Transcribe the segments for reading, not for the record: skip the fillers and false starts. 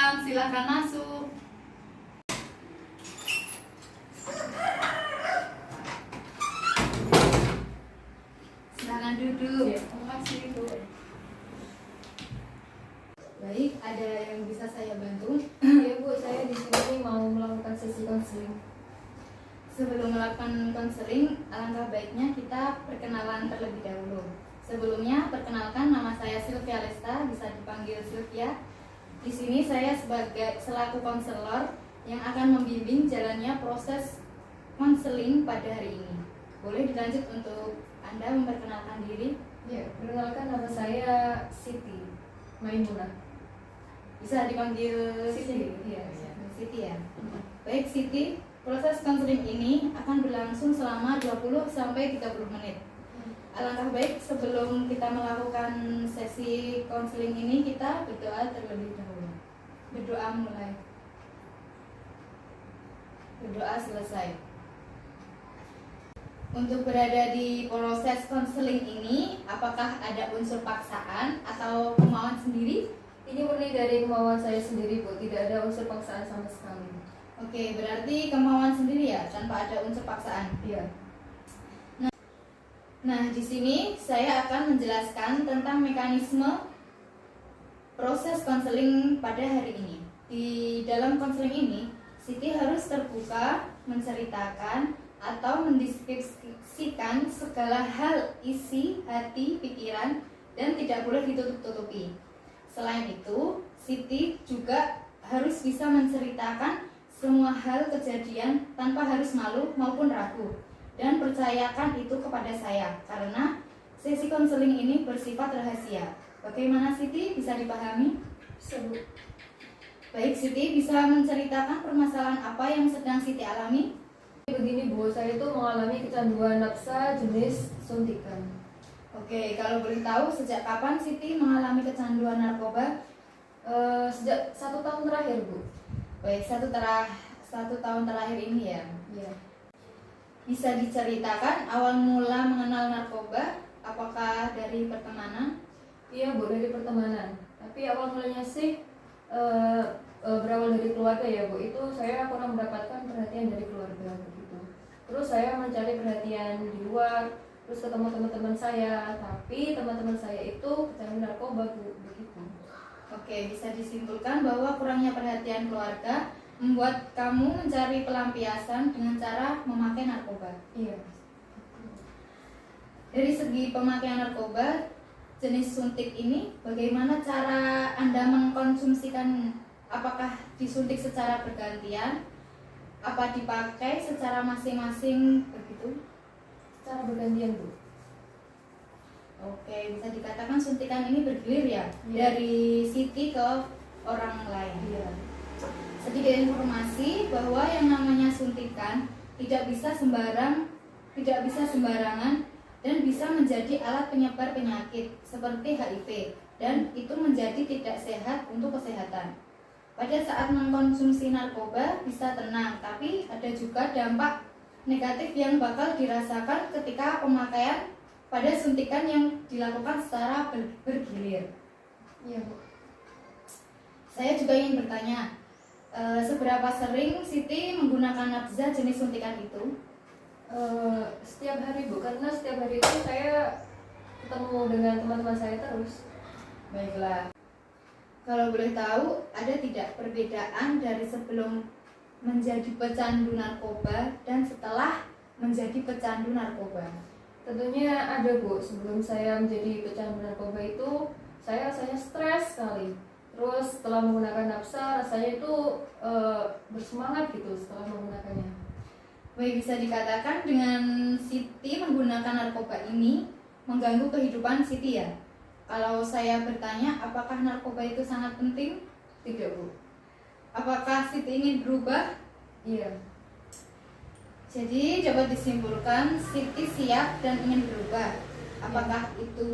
datang, silakan masuk. Silakan duduk. Ya, terima kasih Bu. Baik, ada yang bisa saya bantu? Ya Bu, saya di sini mau melakukan sesi konseling. Sebelum melakukan konseling, alangkah baiknya kita perkenalan terlebih dahulu. Sebelumnya, perkenalkan nama saya Sylvia Lesta, bisa dipanggil Sylvia. Di sini saya selaku konselor yang akan membimbing jalannya proses konseling pada hari ini. Boleh dilanjut untuk Anda memperkenalkan diri? Ya, perkenalkan nama saya Siti Maimunah. Bisa dipanggil Siti. Iya, Siti ya. Baik Siti, proses konseling ini akan berlangsung selama 20 sampai 30 menit. Alangkah baik sebelum kita melakukan sesi konseling ini kita berdoa terlebih dahulu. Berdoa mulai. Berdoa selesai. Untuk berada di proses konseling ini, apakah ada unsur paksaan atau kemauan sendiri? Ini murni dari kemauan saya sendiri Bu, tidak ada unsur paksaan sama sekali. Oke, berarti kemauan sendiri ya, tanpa ada unsur paksaan. Iya. Nah, di sini saya akan menjelaskan tentang mekanisme proses konseling pada hari ini. Di dalam konseling ini, Siti harus terbuka, menceritakan atau mendeskripsikan segala hal isi, hati, pikiran, dan tidak boleh ditutup-tutupi. Selain itu, Siti juga harus bisa menceritakan semua hal kejadian tanpa harus malu maupun ragu. Dan percayakan itu kepada saya, karena sesi konseling ini bersifat rahasia. Bagaimana Siti, bisa dipahami? Bisa Bu. Baik, Siti bisa menceritakan permasalahan apa yang sedang Siti alami? Begini Bu, saya itu mengalami kecanduan nafsa jenis suntikan. Oke, kalau boleh tahu sejak kapan Siti mengalami kecanduan narkoba? Sejak 1 tahun terakhir Bu. Baik, satu tahun terakhir ini ya. Iya. Bisa diceritakan awal mula mengenal narkoba? Apakah dari pertemanan? Iya Bu, dari pertemanan. Tapi awal mulanya sih berawal dari keluarga ya Bu. Itu saya kurang mendapatkan perhatian dari keluarga begitu. Terus saya mencari perhatian di luar, terus ketemu teman-teman saya. Tapi teman-teman saya itu kecanduan narkoba Bu, begitu. Oke, bisa disimpulkan bahwa kurangnya perhatian keluarga membuat kamu mencari pelampiasan dengan cara memakai narkoba. Iya. Dari segi pemakaian narkoba jenis suntik ini, bagaimana cara Anda mengkonsumsikan? Apakah disuntik secara bergantian? Apa dipakai secara masing-masing begitu? Secara bergantian Bu. Oke, bisa dikatakan suntikan ini bergilir ya, Iya. dari Siti ke orang lain. Iya. Sedikit informasi bahwa yang namanya suntikan tidak bisa sembarangan dan bisa menjadi alat penyebar penyakit seperti HIV, dan itu menjadi tidak sehat untuk kesehatan. Pada saat mengkonsumsi narkoba bisa tenang, tapi ada juga dampak negatif yang bakal dirasakan ketika pemakaian pada suntikan yang dilakukan secara bergilir. Iya Bu. Saya juga ingin bertanya, seberapa sering Siti menggunakan nafza jenis suntikan itu? Setiap hari Bu, karena setiap hari itu saya ketemu dengan teman-teman saya terus. Baiklah. Kalau boleh tahu, ada tidak perbedaan dari sebelum menjadi pecandu narkoba dan setelah menjadi pecandu narkoba? Tentunya ada Bu. Sebelum saya menjadi pecandu narkoba itu saya rasanya stres sekali. Terus setelah menggunakan nafsa rasanya itu bersemangat gitu setelah menggunakannya. Baik, bisa dikatakan dengan Siti menggunakan narkoba ini mengganggu kehidupan Siti ya? Kalau saya bertanya, apakah narkoba itu sangat penting? Tidak Bu. Apakah Siti ingin berubah? Iya. Jadi dapat disimpulkan Siti siap dan ingin berubah. Apakah itu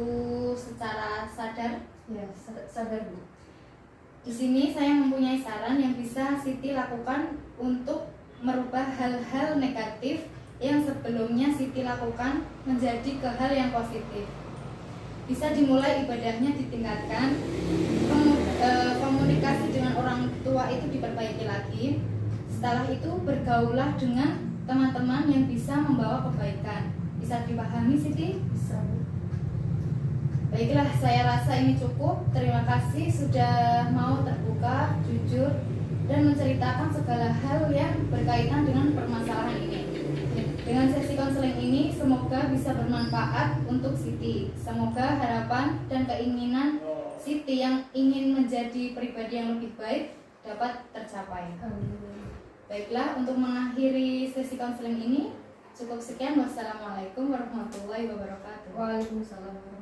secara sadar? Ya, sadar Bu. Di sini saya mempunyai saran yang bisa Siti lakukan untuk merubah hal-hal negatif yang sebelumnya Siti lakukan menjadi ke hal yang positif. Bisa dimulai ibadahnya ditingkatkan, komunikasi dengan orang itu diperbaiki lagi. Setelah itu bergaullah dengan teman-teman yang bisa membawa kebaikan. Bisa dipahami Siti? Bisa, Bu. Baiklah, saya rasa ini cukup. Terima kasih sudah mau terbuka, jujur, dan menceritakan segala hal yang berkaitan dengan permasalahan ini. Dengan sesi konseling ini, semoga bisa bermanfaat untuk Siti. Semoga harapan dan keinginan Siti yang ingin menjadi pribadi yang lebih baik dapat tercapai. Amin. Baiklah, untuk mengakhiri sesi konseling ini, cukup sekian. Wassalamualaikum warahmatullahi wabarakatuh. Waalaikumsalam.